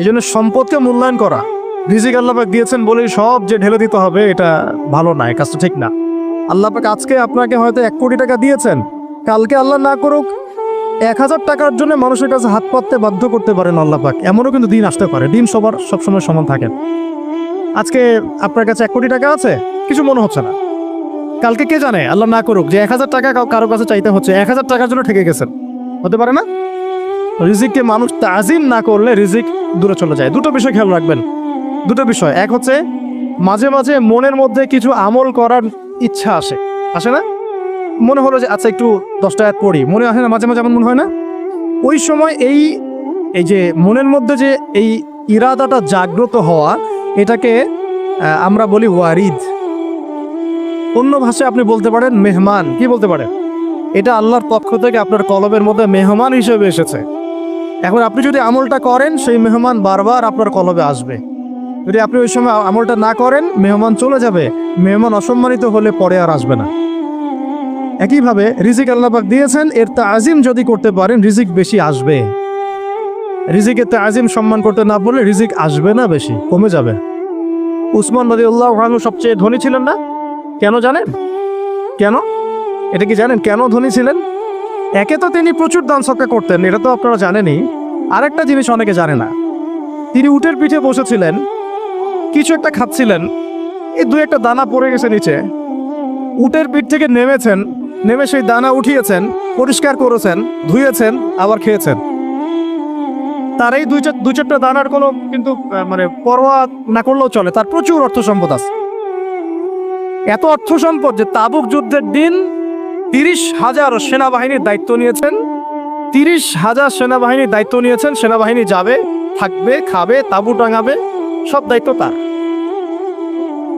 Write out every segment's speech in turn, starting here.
এই জন্য সম্পদকে মূল্যায়ন করা, রিজিক আল্লাহ পাক দিয়েছেন বলেই সব যে ঢেলে দিতে হবে, এটা ভালো না, এই কাজটা ঠিক না। আল্লাহ পাক আজকে আপনাকে হয়তো 1 কোটি টাকা দিয়েছেন, কালকে আল্লাহ না করুক 1000 টাকার জন্য মানুষের কাছে হাত পাততে বাধ্য করতে পারেন আল্লাহ পাক। এমনও কিন্তু দিন আসতে পারে, দিন সবার সবসময় সমান থাকে। আজকে আপনার কাছে 1 কোটি টাকা আছে, কিছু মনে হচ্ছে না, কালকে কে জানে আল্লাহ না করুক যে 1000 টাকা কারো কাছে চাইতে হচ্ছে, 1000 টাকার জন্য ঠেকে গেছেন, হতে পারে না? রিজিককে মানুষ তাজিম না করলে রিজিক দূরে চলে যায়। দুটো বিষয় খেয়াল রাখবেন, দুটো বিষয়। এক হচ্ছে মাঝে মাঝে মনের মধ্যে কিছু আমল করার ইচ্ছা আসে না? মনে হলো যে আচ্ছা একটু 10টা আয়াত পড়ি, মনে আসে না মাঝে মাঝে? এমন মনে হয় না? ওই সময় এই যে মনের মধ্যে যে এই ইরাদাটা জাগ্রত হওয়া, এটাকে আমরা বলি ওয়ারিদ। অন্য ভাষায় আপনি বলতে পারেন মেহমান। কি বলতে পারেন? এটা আল্লাহর পক্ষ থেকে আপনার কলবের মধ্যে মেহমান হিসেবে এসেছে। এখন আপনি যদি আমলটা করেন, সেই মেহমান বারবার আপনার কলবে আসবে। যদি আপনি ওই সময় আমলটা না করেন, মেহমান চলে যাবে, মেহমান অসম্মানিত হলে পরে আর আসবে না। একইভাবে রিজিক আল্লাহ পাক দিয়েছেন, এর তাজিম যদি করতে পারেন রিজিক বেশি আসবে। রিজিকের তাজিম সম্মান করতে না পারলে রিজিক আসবে না, বেশি কমে যাবে। উসমান রাদিয়াল্লাহু আনহু সবচেয়ে ধনী ছিলেন না? কেন জানেন? কেন? এটা কি জানেন কেন ধনী ছিলেন? একে তো তিনি প্রচুর দান সদকা করতেন, এটা তো আপনারা জানেনই। আরেকটা জিনিস অনেকে জানে না, তিনি উটের পিঠে বসেছিলেন, কিছু একটা খাচ্ছিলেন, এই 2-1টা দানা পড়ে গেছে নিচে। উটের পিঠ থেকে নেমেছেন, নেমে সেই দানা উঠিয়েছেন, পরিষ্কার করেছেন, ধুয়েছেন, আবার খেয়েছেন। তার এই 2-4টা দানার কোনো কিন্তু মানে পরোয়া না করলেও চলে, তার প্রচুর অর্থ সম্পদ আছে। এত অর্থ সম্পদ যে তাবুক যুদ্ধের দিন 30,000 সেনাবাহিনীর দায়িত্ব নিয়েছেন। 30,000 সেনাবাহিনীর দায়িত্ব নিয়েছেন। সেনাবাহিনী যাবে, থাকবে, খাবে, তাঁবু টাঙাবে, সব দায়িত্ব তার।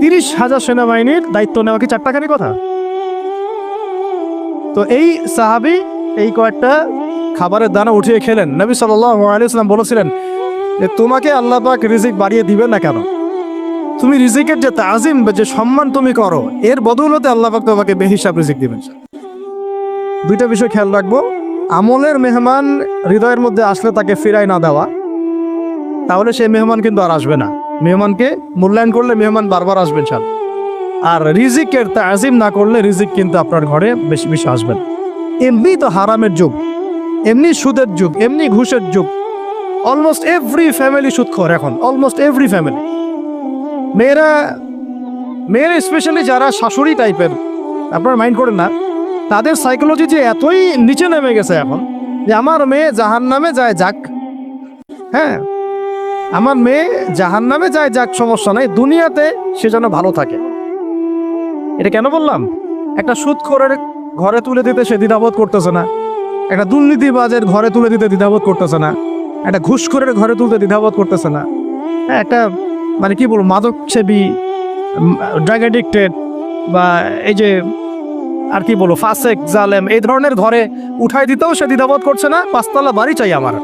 30,000 সেনাবাহিনীর দায়িত্ব নেওয়া কি চারটাখানি কথা? তো এই সাহাবী এই কয়েকটা খাবারের দানা উঠিয়ে খেলেন। নবী সাল্লাল্লাহু আলাইহি ওয়াসাল্লাম বলেছিলেন যে তোমাকে আল্লাহ পাক রিজিক বাড়িয়ে দিবেন না কেন? তুমি রিজিকের যে তাজিম, যে সম্মান তুমি করো, এর বদৌলতে আল্লাহ পাক তোমাকে বেহিসাব রিজিক দিবেন। দুইটা বিষয় খেয়াল রাখবো। আমলের মেহমান হৃদয়ের মধ্যে আসলে তাকে ফিরাই না দেওয়া, তাহলে সেই মেহমান কিন্তু আর আসবে না। মেহমানকে মূল্যায়ন করলে মেহমান বারবার আসবেন সাল। আর রিজিকের তাজিম না করলে রিজিক কিন্তু আপনার ঘরে বেশি বেশি আসবেন। এমনি তো হারামের যুগ, এমনি সুদের যুগ, এমনি ঘুষের যুগ। অলমোস্ট এভরি ফ্যামিলি সুদখোর এখন, অলমোস্ট এভরি ফ্যামিলি। মেয়েরা স্পেশালি যারা শাশুড়ি টাইপের, আপনারা মাইন্ড করেন না, তাদের সাইকোলজি যে এতই নিচে নেমে গেছে এখন যে আমার মেয়ে জাহান্নামে যায় যাক। হ্যাঁ, আমার মেয়ে জাহান্নামে যায় যাক, সমস্যা নাই, দুনিয়াতে সে যেন ভালো থাকে। এটা কেন বললাম? একটা সুদখোরের ঘরে তুলে দিতে সে দ্বিধাবোধ করতেছে না, একটা দুর্নীতিবাজের ঘরে তুলে দিতে দ্বিধাবোধ করতেছে না, একটা ঘুষখোরের ঘরে তুলতে দ্বিধাবোধ করতেছে না, হ্যাঁ, একটা মানে কি বলবো মাদক সেবী, ড্রাগ অ্যাডিক্টেড, বা এই যে আর কি বলবো ফাসেক, জালেম, এই ধরনের ঘরে উঠাই দিতেও সে দ্বিধাবোধ করছে না। 5তলা বাড়ি চাই আমার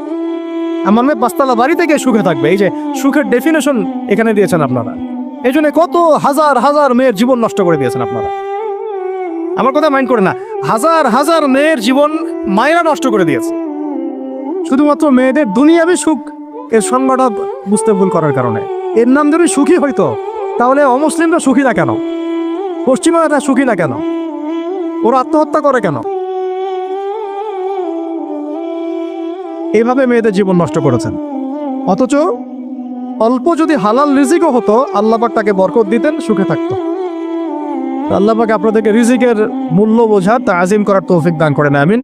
মেয়ে 5তলা বাড়ি থেকে সুখে থাকবে। এই যে সুখের ডেফিনেশন এখানে দিয়েছেন আপনারা। এই জন্য কত হাজার হাজার মেয়ের জীবন নষ্ট করে দিয়েছেন আপনারা। আমার কথা মাইন্ড করে না, হাজার হাজার মেয়ের জীবন মায়েরা নষ্ট করে দিয়েছে, শুধুমাত্র মেয়েদের দুনিয়াবি সুখ এর সংজ্ঞাটা বুঝতে ভুল করার কারণে। এর নাম যদি সুখী হইতো, তাহলে অমুসলিমরা সুখী না কেন? পশ্চিমারা সুখী না কেন? ওরা আত্মহত্যা করে কেন? এইভাবে মেয়েদের জীবন নষ্ট করেছেন। অথচ অল্প যদি হালাল রিজিকও হতো, আল্লাহ পাক তাকে বরকত দিতেন, সুখে থাকতো। আল্লাহ পাক আপনাদেরকে রিজিকের মূল্য বোঝার, তাজিম করার তৌফিক দান করেন, আমিন।